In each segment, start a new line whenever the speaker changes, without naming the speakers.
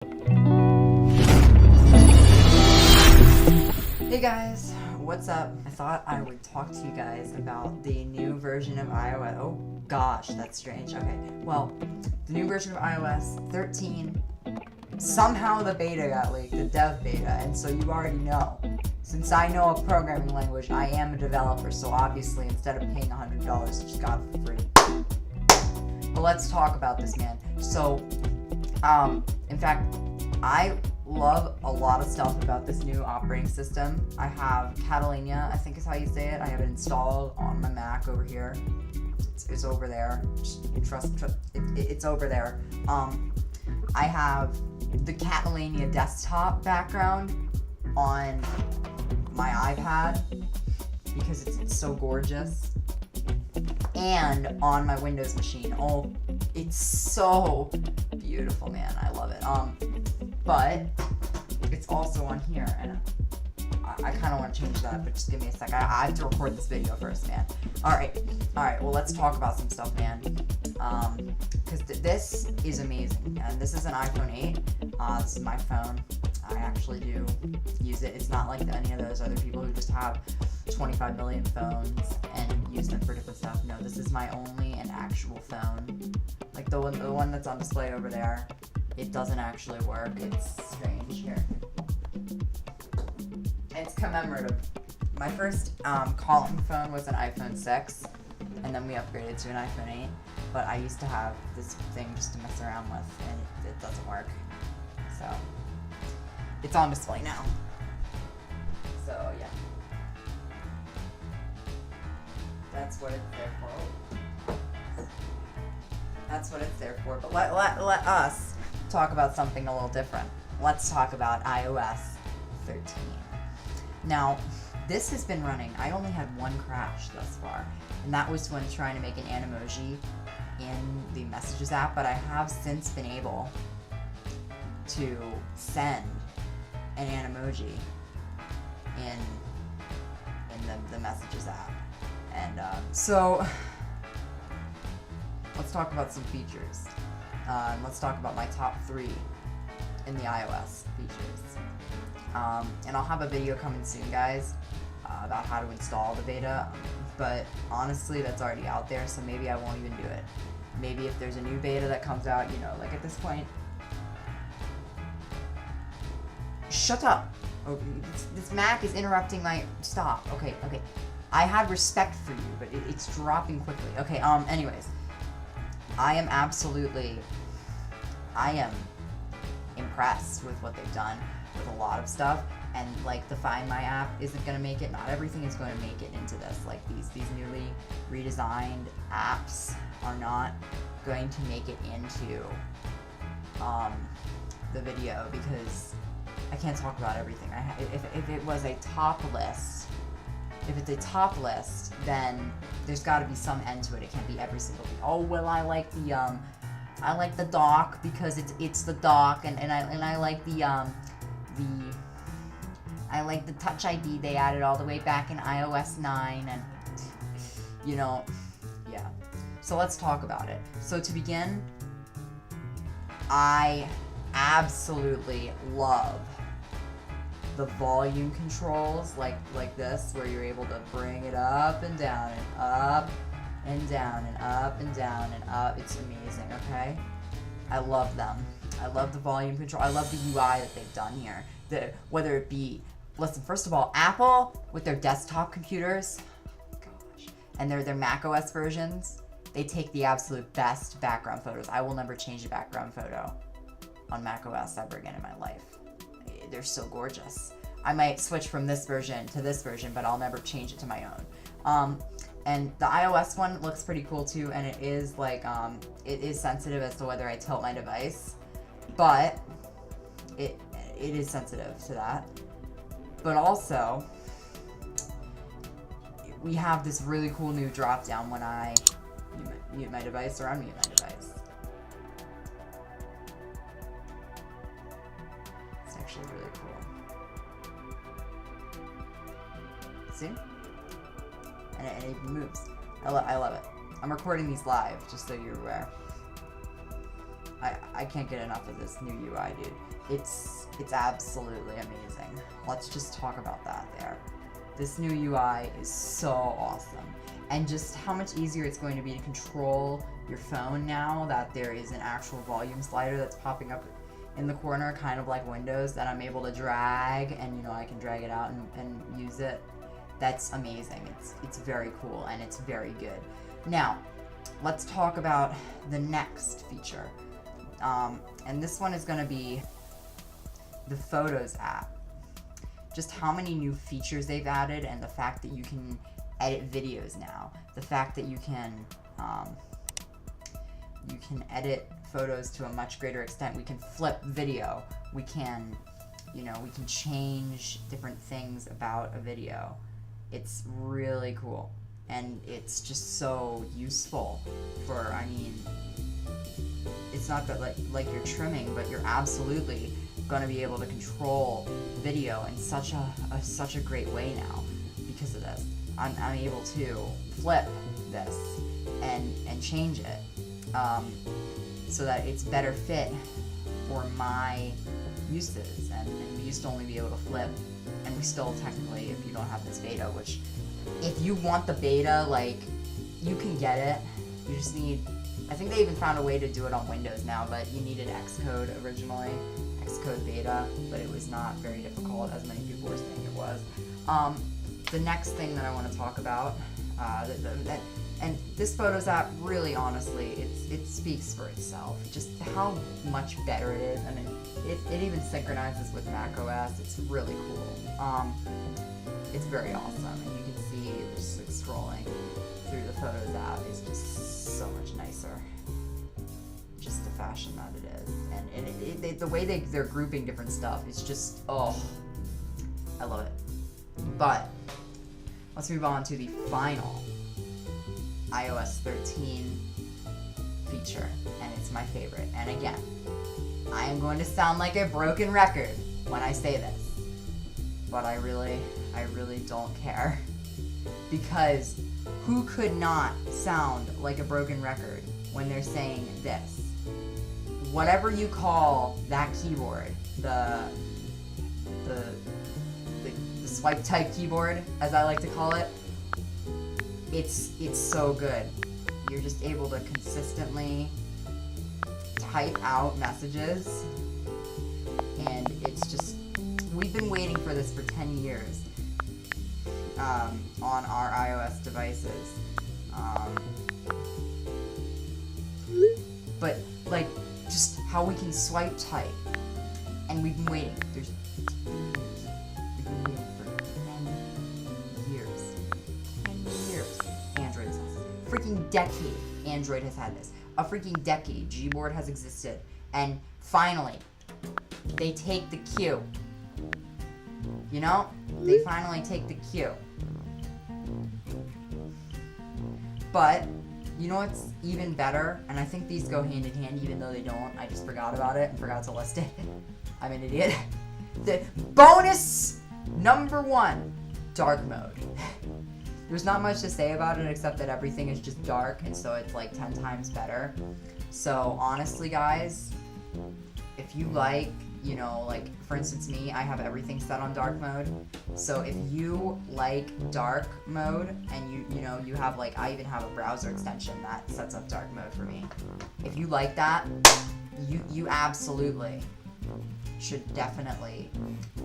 Hey guys, what's up? I thought I would talk to you guys about the new version of iOS. Oh gosh, that's strange. Okay, well, the new version of iOS 13. Somehow the beta got leaked, the dev beta, and so you already know. Since I know a programming language, I am a developer, so obviously instead of paying $100, I just got it for free. But let's talk about this, man. So, in fact, I love a lot of stuff about this new operating system. I have Catalina, I think is how you say it. I have it installed on my Mac over here. It's over there. Just trust it's over there. I have the Catalina desktop background on my iPad because it's so gorgeous, and on my Windows machine. Oh, it's so beautiful, man. I love it. But it's also on here, and I kind of want to change that, but just give me a sec. I have to record this video first, man. All right. Well, let's talk about some stuff, man. Because this is amazing, and this is an iPhone 8. This is my phone. I actually do use it. It's not like any of those other people who just have 25 million phones and use them for different stuff. No, this is my only and actual phone. Like the one that's on display over there. It doesn't actually work. It's strange here. It's commemorative. My first calling phone was an iPhone 6, and then we upgraded to an iPhone 8. But I used to have this thing just to mess around with, and it doesn't work. So it's on display now. So yeah, that's what it's there for. That's what it's there for. But let us talk about something a little different. Let's talk about iOS 13. Now, this has been running. I only had one crash thus far, and that was when trying to make an Animoji in the Messages app, but I have since been able to send an Animoji in the Messages app. And so let's talk about some features. Let's talk about my top 3 in the iOS features. And I'll have a video coming soon, guys, about how to install the beta. But honestly, that's already out there, so maybe I won't even do it. Maybe if there's a new beta that comes out, you know, like at this point. Shut up! Oh, this Mac is interrupting my. Stop. Okay. I had respect for you, but it's dropping quickly. Okay. Anyways, I am impressed with what they've done with a lot of stuff, and like the Find My app isn't gonna make it. Not everything is going to make it into this. Like these newly redesigned apps are not going to make it into the video because I can't talk about everything. If it was a top list, if it's a top list, then there's got to be some end to it. It can't be every single thing. Oh well, I like the dock because it's the dock, and I like I like the Touch ID they added all the way back in iOS 9, and you know, yeah. So let's talk about it. So to begin, I absolutely love the volume controls like this, where you're able to bring it up and down and up and down and up and down and up. It's amazing, okay? I love them. I love the volume control. I love the UI that they've done here. Whether it be, listen, first of all, Apple with their desktop computers, gosh, and their Mac OS versions, they take the absolute best background photos. I will never change a background photo on Mac OS ever again in my life. They're so gorgeous. I might switch from this version to this version, but I'll never change it to my own. And the iOS one looks pretty cool too, and it is like, it is sensitive as to whether I tilt my device, but it is sensitive to that. But also, we have this really cool new drop down when I mute my device or unmute my device. It's actually really cool. See? And it moves. I love it. I'm recording these live, just so you're aware. I can't get enough of this new UI, dude. it's absolutely amazing. Let's just talk about that there. This new UI is so awesome. And just how much easier it's going to be to control your phone now that there is an actual volume slider that's popping up in the corner, kind of like Windows, that I'm able to drag, and you know, I can drag it out and use it. That's amazing. It's very cool and it's very good. Now, let's talk about the next feature. And this one is going to be the Photos app. Just how many new features they've added, and the fact that you can edit videos now. The fact that you can edit photos to a much greater extent. We can flip video. We can, you know, we can change different things about a video. It's really cool, and it's just so useful for, I mean, it's not that like you're trimming, but you're absolutely going to be able to control video in such a great way now because of this. I'm able to flip this and change it so that it's better fit for my uses. And we used to only be able to flip, and we still technically, if you don't have this beta, which if you want the beta, like, you can get it. You just need, I think they even found a way to do it on Windows now, but you needed Xcode originally, Xcode beta, but it was not very difficult, as many people were saying it was. The next thing that I want to talk about, and this Photos app, really honestly, it speaks for itself. Just how much better it is. I mean, it even synchronizes with macOS. It's really cool. It's very awesome, and you can see just like scrolling through the Photos app is just so much nicer. Just the fashion that it is, and the way they're grouping different stuff is just, oh, I love it. But let's move on to the final iOS 13 feature, and it's my favorite. And again, I am going to sound like a broken record when I say this, but I really don't care, because who could not sound like a broken record when they're saying this? Whatever you call that keyboard, the swipe type keyboard, as I like to call it, it's so good. You're just able to consistently type out messages, and it's just, we've been waiting for this for 10 years on our iOS devices. But like, just how we can swipe type, and we've been waiting. We've been waiting for 10 years. 10 years. Android has this. Freaking decade. Android has had this. A freaking decade. Gboard has existed, and finally, they take the cue. You know, they finally take the cue. But you know what's even better? And I think these go hand in hand, even though they don't. I just forgot about it and forgot to list it. I'm an idiot. The bonus number 1, dark mode. There's not much to say about it except that everything is just dark, and so it's like 10 times better. So honestly, guys, if you like, you know, like for instance me, I have everything set on dark mode. So if you like dark mode, and you know, you have like, I even have a browser extension that sets up dark mode for me. If you like that, you absolutely should definitely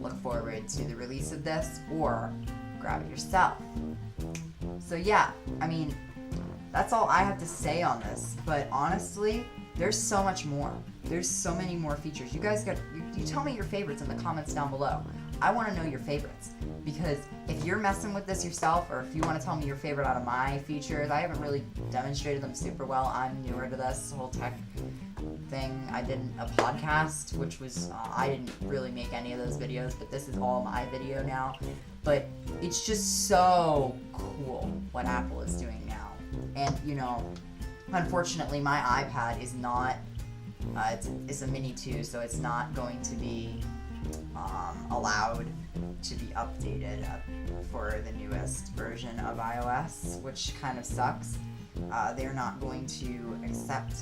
look forward to the release of this, or grab it yourself. So yeah, I mean, that's all I have to say on this. But honestly, there's so much more. There's so many more features. You guys you tell me your favorites in the comments down below. I want to know your favorites, because if you're messing with this yourself, or if you want to tell me your favorite out of my features, I haven't really demonstrated them super well. I'm newer to this whole tech thing. I did a podcast, which was, I didn't really make any of those videos, but this is all my video now. But it's just so cool what Apple is doing now. And, you know, unfortunately my iPad is not, it's a mini 2, so it's not going to be allowed to be updated for the newest version of iOS, which kind of sucks. They're not going to accept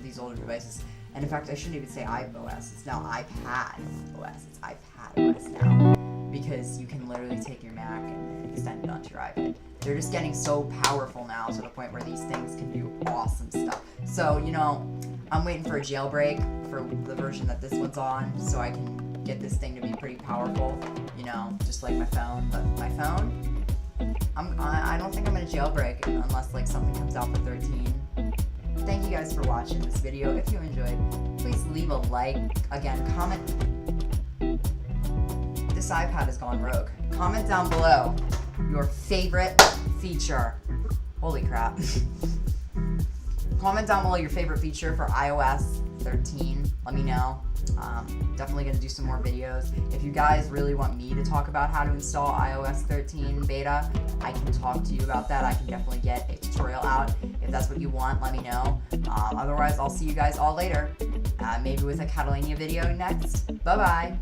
these older devices. And in fact, I shouldn't even say iOS. It's now iPad OS. It's iPad OS now. Because you can literally take your Mac and extend it onto your iPad. They're just getting so powerful now to the point where these things can do awesome stuff. So, you know, I'm waiting for a jailbreak for the version that this one's on so I can get this thing to be pretty powerful, you know, just like my phone. But my phone, I don't think I'm going to jailbreak unless like something comes out for 13. Thank you guys for watching this video. If you enjoyed, please leave a like. Again, comment. This iPad has gone rogue. Comment down below your favorite feature. Holy crap. Comment down below your favorite feature for iOS 13. Let me know. Definitely going to do some more videos. If you guys really want me to talk about how to install iOS 13 beta, I can talk to you about that. I can definitely get a tutorial out. If that's what you want, let me know. Otherwise, I'll see you guys all later. Maybe with a Catalania video next. Bye-bye.